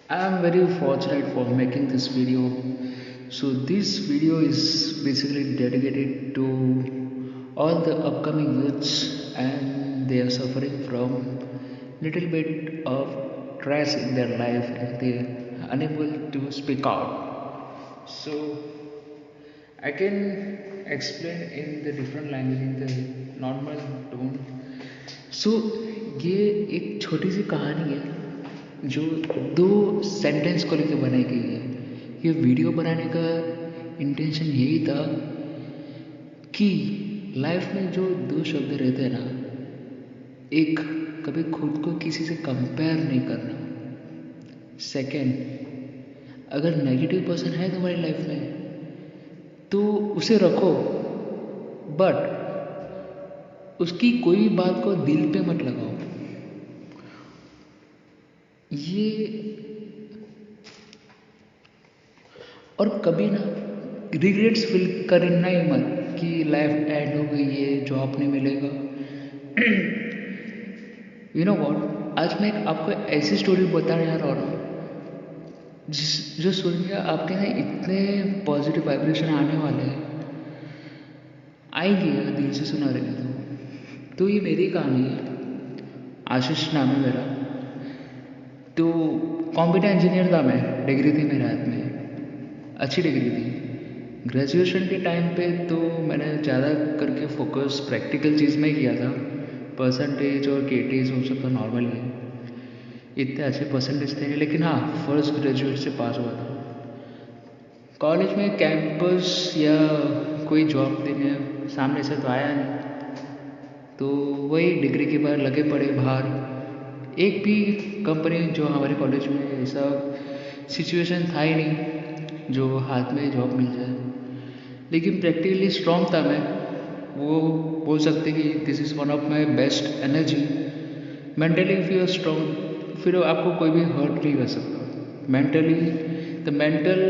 I am very fortunate for making this video. So this video is basically dedicated to all the upcoming youths and they are suffering from little bit of stress in their life and they are unable to speak out. So I can explain in the different language in the normal tone. सो ये एक छोटी सी कहानी है जो दो sentence को लेकर बनाई गई है। ये वीडियो बनाने का इंटेंशन यही था कि लाइफ में जो दो शब्द रहते हैं ना, एक कभी खुद को किसी से कंपेयर नहीं करना, सेकंड अगर नेगेटिव पर्सन है तुम्हारी लाइफ में तो उसे रखो, बट उसकी कोई भी बात को दिल पे मत लगाओ। ये और कभी ना रिग्रेट्स फील करना ही मत कि लाइफ एंड हो गई है, जॉब नहीं मिलेगा। यू नो वॉट, आज मैं आपको ऐसी स्टोरी बताने जा रहा हूँ जो सुन के आपके ना इतने पॉजिटिव वाइब्रेशन आने वाले हैं, आएंगे अगर दिल से सुना रहेगा तो ये मेरी कहानी है। आशीष नाम है मेरा। तो कंप्यूटर इंजीनियर था मैं, डिग्री थी मेरे हाथ में, अच्छी डिग्री थी। ग्रेजुएशन के टाइम पे तो मैंने ज़्यादा करके फोकस प्रैक्टिकल चीज़ में ही किया था। परसेंटेज और केटीज वो सब तो नॉर्मल ही है, इतने अच्छे परसेंटेज थे नहीं, लेकिन हाँ फर्स्ट ग्रेजुएट से पास हुआ था। कॉलेज में कैंपस या कोई जॉब देने सामने से तो आया नहीं, तो वही डिग्री के बाद लगे पड़े बाहर। एक भी कंपनी जो हमारे कॉलेज में ऐसा सिचुएशन था ही नहीं जो हाथ में जॉब मिल जाए, लेकिन प्रैक्टिकली स्ट्रॉन्ग था मैं। वो बोल सकते कि this is one of my best energy. Mentally if you are strong फिर आपको कोई भी हर्ट नहीं कर सकता। Mentally the mental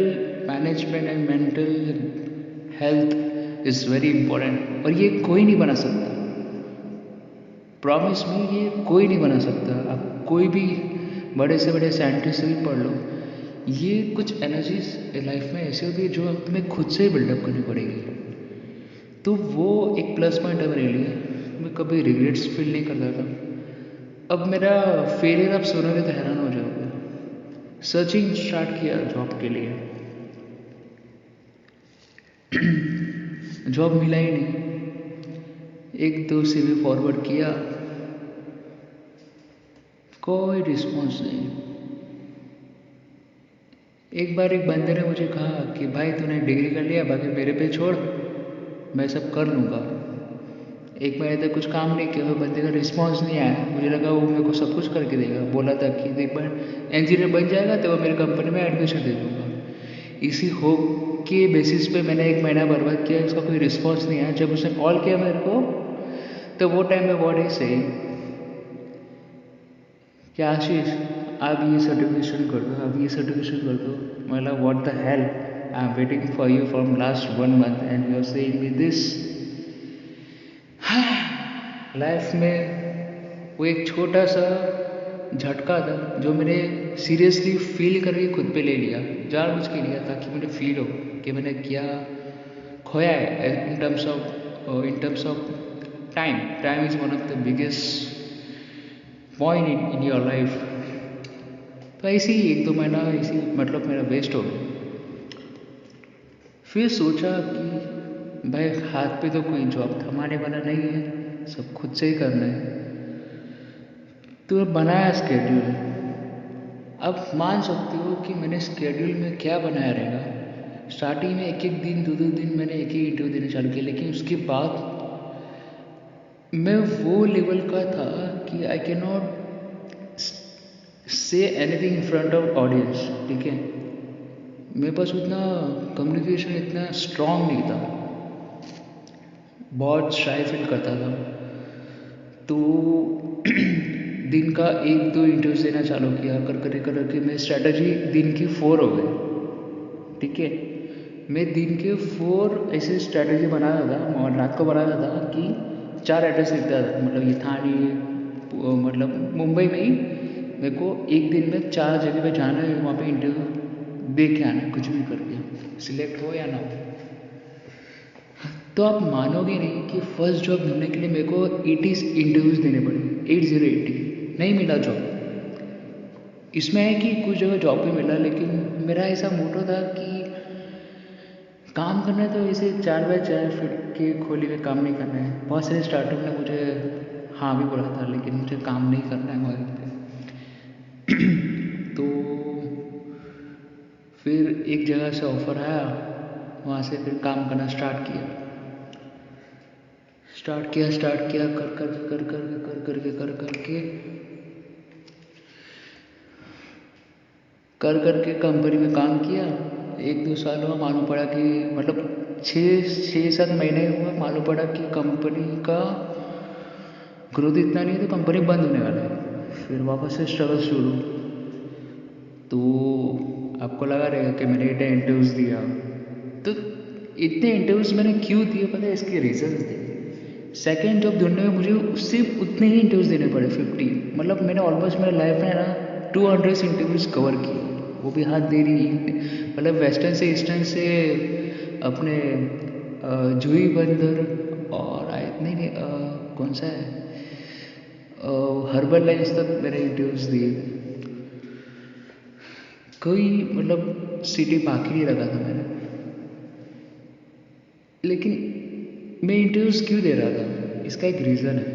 management and mental health is very important, और ये कोई नहीं बना सकता। प्रॉमिस में ये कोई नहीं बना सकता। आप कोई भी बड़े से बड़े साइंटिस्ट से भी पढ़ लो, ये कुछ एनर्जीज लाइफ में ऐसी होती है जो तुम्हें खुद से ही बिल्डअप करनी पड़ेगी। तो वो एक प्लस पॉइंट है मेरे लिए। मैं कभी रिग्रेट्स फील नहीं करता था। अब मेरा फेलियर आप सुनोगे तो हैरान हो जाओगे। सर्चिंग स्टार्ट किया जॉब के लिए, जॉब मिला ही नहीं। एक दो सीवी फॉरवर्ड किया, कोई रिस्पॉन्स नहीं। एक बार एक बंदे ने मुझे कहा कि भाई तूने डिग्री कर लिया, बाकी मेरे पे छोड़, मैं सब कर लूँगा। एक महीने तक कुछ काम नहीं किया, वो बंदे का रिस्पॉन्स नहीं आया। मुझे लगा वो मेरे को सब कुछ करके देगा। बोला था कि एक बार इंजीनियर बन जाएगा तो वो मेरी कंपनी में एडमिशन दे दूँगा। इसी होप के बेसिस पे मैंने एक महीना बर्बाद किया, उसका कोई रिस्पॉन्स नहीं आया। जब उसने कॉल किया मेरे को तो वो टाइम में व्हाट ही से कि आशीष आप ये सर्टिफिकेशन कर दो, आप ये सर्टिफिकेशन कर दो। मतलब what the hell, I am waiting for you from last 1 month and you are saying me this. Life में वो एक छोटा सा झटका था जो मैंने सीरियसली फील करके खुद पे ले लिया, जानबूझ के लिया ताकि मुझे फील हो कि मैंने क्या खोया है। In terms of time, time is one of the biggest point in your life. तो ऐसे ही एक दो महीना ऐसे मतलब मेरा वेस्ट हो गया। फिर सोचा कि भाई हाथ पे तो कोई जॉब थमाने वाला नहीं है, सब खुद से ही करना है। तो बनाया स्केड्यूल। अब मान सकते हो कि मैंने स्केड्यूल में क्या बनाया रहेगा। स्टार्टिंग में एक एक दिन, दो दो दिन मैंने एक ही इंटरव्यू देने चालू किया, लेकिन उसके बाद मैं वो लेवल का था कि I can not say anything in front of audience. ठीक है, मेरे पास उतना कम्युनिकेशन इतना स्ट्रांग नहीं था, बहुत शाय फील करता था। तो दिन का एक दो इंटरव्यूज देना चालू किया, कर के मेरी स्ट्रैटेजी दिन की 4 हो गई। ठीक है, मैं दिन के 4 ऐसे स्ट्रैटेजी बनाता था और रात को बनाता था कि 4 एड्रेस लिखता था। मतलब ये थाने, मतलब मुंबई में ही मेरे को एक दिन में 4 जगह पे जाना है, वहाँ पे इंटरव्यू दे के आना है, कुछ भी करके सिलेक्ट हो या ना हो। तो आप मानोगे नहीं कि फर्स्ट जॉब ढूंढने के लिए मेरे को 80 इंटरव्यूज़ देने पड़े, 80 नहीं मिला जॉब। इसमें है कि कुछ जगह जॉब भी मिला, लेकिन मेरा ऐसा मोटो था कि काम करना है तो ऐसे 4x4 फीट के खोली में काम नहीं करना है। बहुत सारे स्टार्टअप ने मुझे हाँ भी बोला था, लेकिन मुझे काम नहीं करना है वहाँ पे। तो फिर एक जगह से ऑफ़र आया, वहाँ से फिर काम करना स्टार्ट किया कर करके कंपनी में काम किया। 1-2 साल हुआ, मालूम पड़ा कि मतलब 6-7 महीने हुआ, मालूम पड़ा कि कंपनी का ग्रोथ इतना नहीं है, तो कंपनी बंद होने वाला है। फिर वापस से स्ट्रगल शुरू। तो आपको लगा रहेगा कि मैंने इतने इंटरव्यूज़ दिया, तो इतने इंटरव्यूज़ मैंने क्यों दिए पता है? इसके रीजंस थे। सेकेंड जॉब ढूंढने में मुझे उससे उतने ही इंटरव्यूज़ देने पड़े, 50। मतलब मैंने ऑलमोस्ट मेरे लाइफ में ना 200 इंटरव्यूज़ कवर किए, वो भी हाथ दे रही। मतलब वेस्टर्न से ईस्टर्न से अपने जूही बंदर और नहीं कौन सा है, हर्बल लाइन्स तक मैंने इंटरव्यूज़ दिए थे। कोई मतलब सिटी बाकी नहीं रखा था मैंने। लेकिन मैं इंटरव्यूज़ क्यों दे रहा था, इसका एक रीज़न है।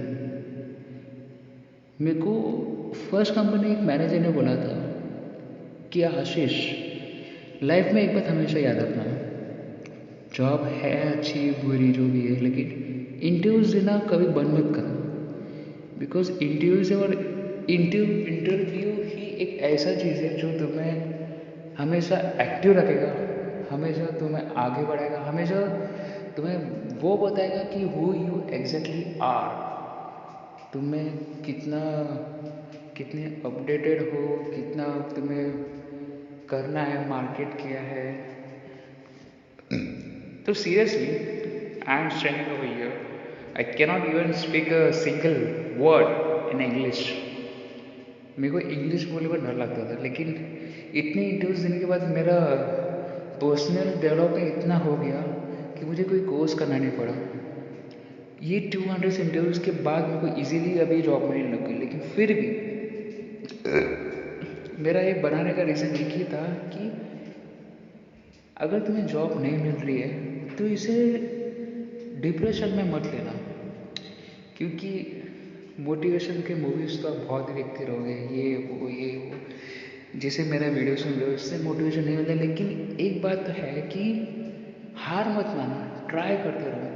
मेरे को फर्स्ट कंपनी एक मैनेजर ने बोला था कि आशीष, लाइफ में एक बात हमेशा याद रखना, जॉब है अच्छी बुरी जो भी है, लेकिन इंटरव्यूज़ देना कभी बंद मत करना। बिकॉज इंटरव्यूज़ और इंटरव्यू ही एक ऐसा चीज़ है जो तुम्हें हमेशा एक्टिव रखेगा, हमेशा तुम्हें आगे बढ़ाएगा, हमेशा तुम्हें वो बताएगा कि हु यू एग्जैक्टली आर, तुम्हें कितने अपडेटेड हो, कितना तुम्हें करना है, मार्केट क्या है। तो seriously, I am standing over here, I cannot even speak a single word in English. मेरे को इंग्लिश बोलने पर डर लगता था, लेकिन इतने इंटरव्यूज देने के बाद मेरा पर्सनल डेवलपमेंट इतना हो गया कि मुझे कोई कोर्स करना नहीं पड़ा। ये 200 इंटरव्यूज़ के बाद मेरे को इजीली अभी जॉब मिलने लग गई, लेकिन फिर भी मेरा ये बनाने का रीज़न एक ही था कि अगर तुम्हें जॉब नहीं मिल रही है तो इसे डिप्रेशन में मत लेना, क्योंकि मोटिवेशन के मूवीज़ तो आप बहुत ही देखते रहोगे, ये वो जैसे मेरा वीडियो सुन रहे हो, इससे मोटिवेशन नहीं मिलता। लेकिन एक बात तो है कि हार मत मानना, ट्राई करते रहो।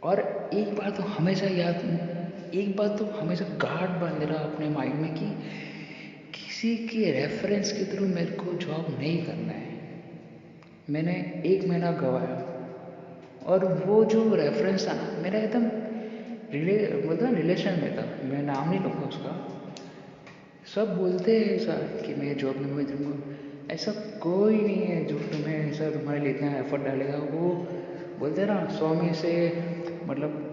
और एक बात तो हमेशा गार्ड बांध रहा अपने माइंड में कि किसी के रेफरेंस के थ्रू मेरे को जॉब नहीं करना है। मैंने 1 महीना गवाया, और वो जो रेफरेंस था ना, मेरा एकदम मतलब रिलेशन में था, मैं नाम नहीं लूँगा उसका। सब बोलते हैं ऐसा कि मैं जॉब नहीं दूंगा, ऐसा कोई नहीं है जो तुम्हें ऐसा तुम्हारे लिए इतना एफर्ट डालेगा। वो बोलते हैं ना, 100 में से मतलब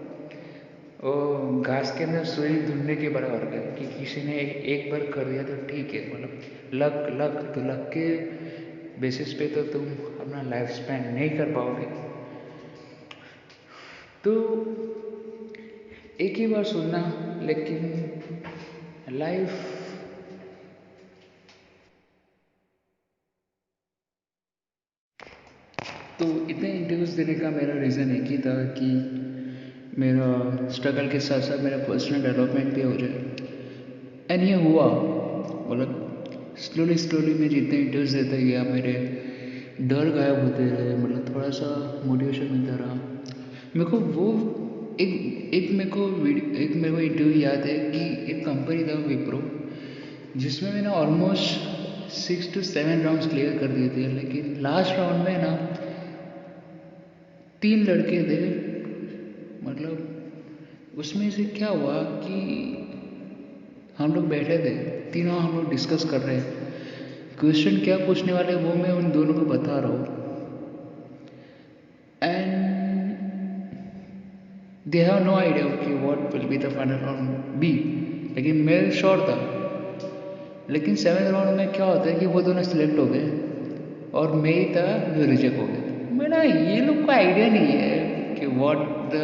वो घास के अंदर सुई ढूंढने के बराबर है कि किसी ने एक बार कर दिया तो ठीक है, मतलब लक के बेसिस पे तो तुम अपना लाइफ स्पैन नहीं कर पाओगे। तो एक ही बार सुनना, लेकिन लाइफ तो इतने इंटरव्यूज़ देने का मेरा रीज़न एक ही था कि मेरा स्ट्रगल के साथ साथ मेरा पर्सनल डेवलपमेंट भी हो जाए। एंड ये हुआ, मतलब स्लोली मैं जितने इंटरव्यूज़ देते गया, मेरे डर गायब होते रहे, मतलब थोड़ा सा मोटिवेशन मिलता रहा मेरे को। वो एक मेरे को इंटरव्यू याद है कि एक कंपनी था विप्रो, जिसमें मैंने ऑलमोस्ट 6 to 7 राउंड्स क्लियर कर दिए थे, लेकिन लास्ट राउंड में ना 3 लड़के थे। मतलब उसमें से क्या हुआ कि हम लोग बैठे थे तीनों, हम लोग डिस्कस कर रहे हैं क्वेश्चन क्या पूछने वाले, वो मैं उन दोनों को बता रहा हूँ। And they have no idea कि what will be the final round be, लेकिन मैं श्योर था लेकिन 7th राउंड में क्या होता है कि वो दोनों सिलेक्ट हो गए और मैं ही था जो रिजेक्ट हो गया। मेरा ये लोग को आइडिया नहीं है कि व्हाट द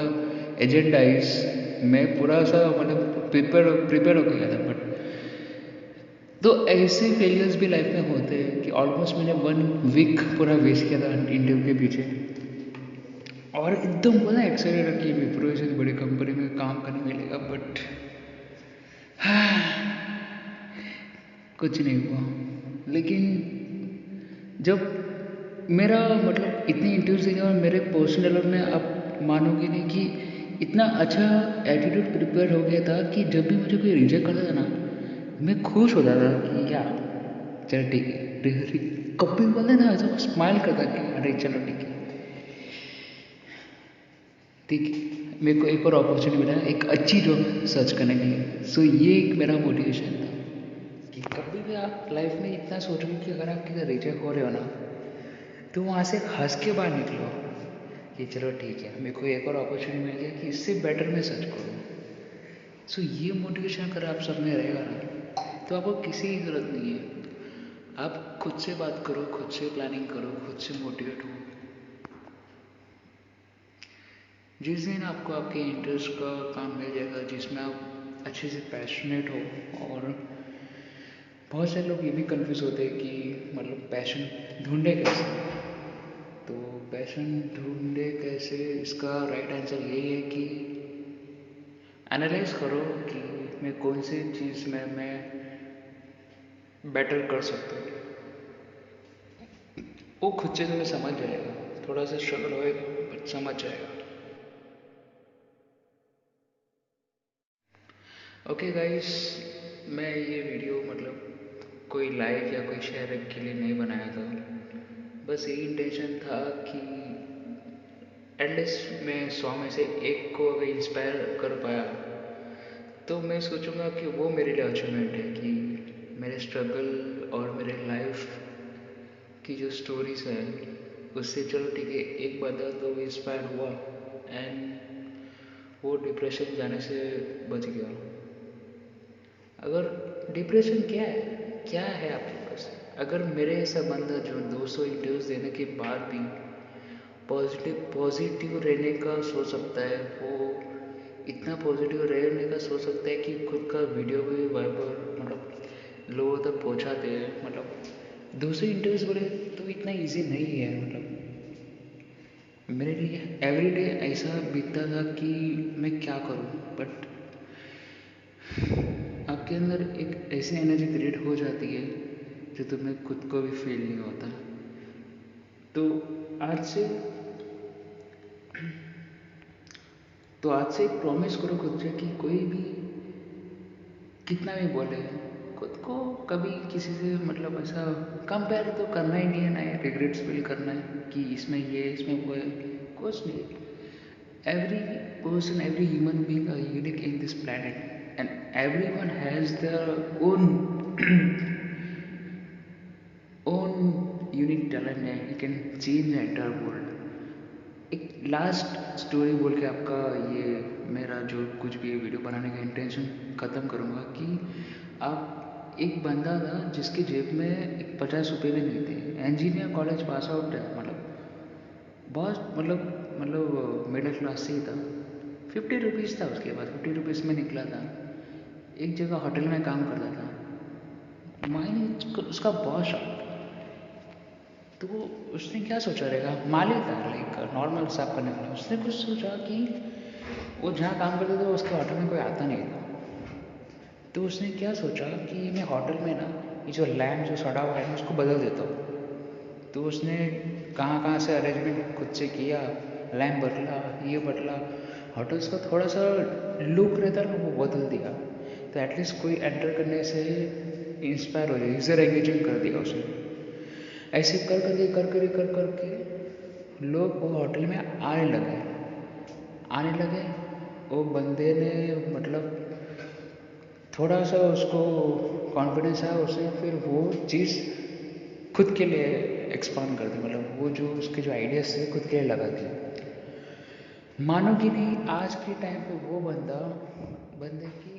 एजेंडा इज। मैं पूरा सा मतलब प्रिपेयर होकर गया था, बट तो ऐसे फेलियर्स भी लाइफ में होते हैं कि ऑलमोस्ट मैंने 1 वीक पूरा वेस्ट किया था इंटरव्यू के पीछे, और एकदम पूरा एक्साइटेड रखी विप्रो जैसी बड़ी कंपनी में काम करने मिलेगा, बट कुछ नहीं हुआ। लेकिन जब मेरा मतलब इतने इंटरव्यूज दिए और मेरे पर्सनल डेवलपमेंट में, आप मानोगे नहीं कि इतना अच्छा एटीट्यूड प्रिपेयर हो गया था कि जब भी मुझे कोई रिजेक्ट करता था ना, मैं खुश होता था कि या चल ठीक है, कभी बोलते ना ऐसा स्माइल करता कि अरे चलो ठीक है, ठीक है, मेरे को एक और अपॉर्चुनिटी मिला एक अच्छी जॉब सर्च करने के लिए। सो ये एक मेरा मोटिवेशन था कि कभी भी आप लाइफ में इतना सोचो कि अगर आप किधर रिजेक्ट हो रहे हो ना, तो वहाँ से हंस के बाहर निकलो कि चलो ठीक है, मेरे को एक और अपॉर्चुनिटी मिल गया कि इससे बेटर मैं सर्च करूँ। सो ये मोटिवेशन अगर आप सब में रहेगा ना, तो आपको किसी की ज़रूरत नहीं है। आप खुद से बात करो, खुद से प्लानिंग करो, खुद से मोटिवेट हो। जिस दिन आपको आपके इंटरेस्ट का काम मिल जाएगा, जिसमें आप अच्छे से पैशनेट हो, और बहुत सारे लोग ये भी कंफ्यूज होते हैं कि मतलब पैशन ढूंढे कैसे। तो पैशन ढूंढे कैसे, इसका राइट आंसर यही है कि एनालाइज करो कि मैं कौन सी चीज़ में मैं बेटर कर सकता हूँ। वो खुद से तुम्हें समझ जाएगा, थोड़ा सा स्ट्रगल होएगा बट समझ जाएगा। ओके गाइस, मैं ये वीडियो मतलब कोई लाइक या कोई शेयर के लिए नहीं बनाया था। बस यही इंटेंशन था कि एटलीस्ट मैं 100 में से एक को अगर इंस्पायर कर पाया, तो मैं सोचूंगा कि वो मेरे लिए अचीवमेंट है कि मेरे स्ट्रगल और मेरे लाइफ की जो स्टोरीज है उससे चलो ठीक है, एक बंदा तो इंस्पायर हुआ एंड वो डिप्रेशन जाने से बच गया। अगर डिप्रेशन क्या है आपके पास, अगर मेरे ऐसा बंदा जो 200 इंटरव्यूज देने के बाद भी पॉजिटिव रहने का सोच सकता है, वो इतना पॉजिटिव रहने का सोच सकता है कि खुद का वीडियो भी वाइपर मतलब लोगों तक पहुंचाते हैं। मतलब दूसरे इंटरव्यूज बोले तो इतना इजी नहीं है। मतलब मेरे लिए एवरीडे ऐसा बीतता था कि मैं क्या करूं, बट आपके अंदर एक ऐसी एनर्जी क्रिएट हो जाती है जो तुम्हें खुद को भी फील नहीं होता। तो आज से तो आज से एक प्रॉमिस करो खुद से कि कोई भी कितना भी बोले, खुद को कभी किसी से मतलब ऐसा कंपेयर तो करना ही नहीं है, ना ये रिग्रेट्स फील करना है कि इसमें ये इसमें वो है। कुछ नहीं। Every person, every human being are unique in this planet and everyone has their own own unique talent है। He can change the entire world. एक लास्ट स्टोरी बोल के आपका ये मेरा जो कुछ भी वीडियो बनाने का इंटेंशन ख़त्म करूँगा कि आप एक बंदा था जिसके जेब में एक 50 रुपये भी नहीं थे, इंजीनियर कॉलेज पास आउट है, मतलब बहुत मतलब मिडिल क्लास से ही था। 50 रुपीज़ था उसके पास, 50 रुपीज़ में निकला था, एक जगह होटल में काम करता था। मायने उसका बॉस, तो उसने क्या सोचा रहेगा, मालिक था लाइक नॉर्मल साफ करने वाला, उसने कुछ सोचा कि वो जहाँ काम करता था उसके होटल में कोई आता नहीं था। तो उसने क्या सोचा कि मैं होटल में ना ये जो लैम्प जो सड़ा हुआ है ना उसको बदल देता हूँ। तो उसने कहाँ कहाँ से अरेंजमेंट खुद से किया, लैम्प बदला, ये बदला, होटल्स का थोड़ा सा लुक रहता ना वो बदल दिया, तो एटलीस्ट कोई एंटर करने से इंस्पायर हो जाए, यूज़र एंगेजिंग कर दिया उसने। ऐसे कर करके लोग वो होटल में आने लगे। वो बंदे ने मतलब थोड़ा सा उसको कॉन्फिडेंस आया, उसने फिर वो चीज़ खुद के लिए एक्सपांड कर दी, मतलब वो जो उसके जो आइडियाज थे खुद के लिए लगा दिए। मानो कि नहीं, आज के टाइम पे वो बंदे की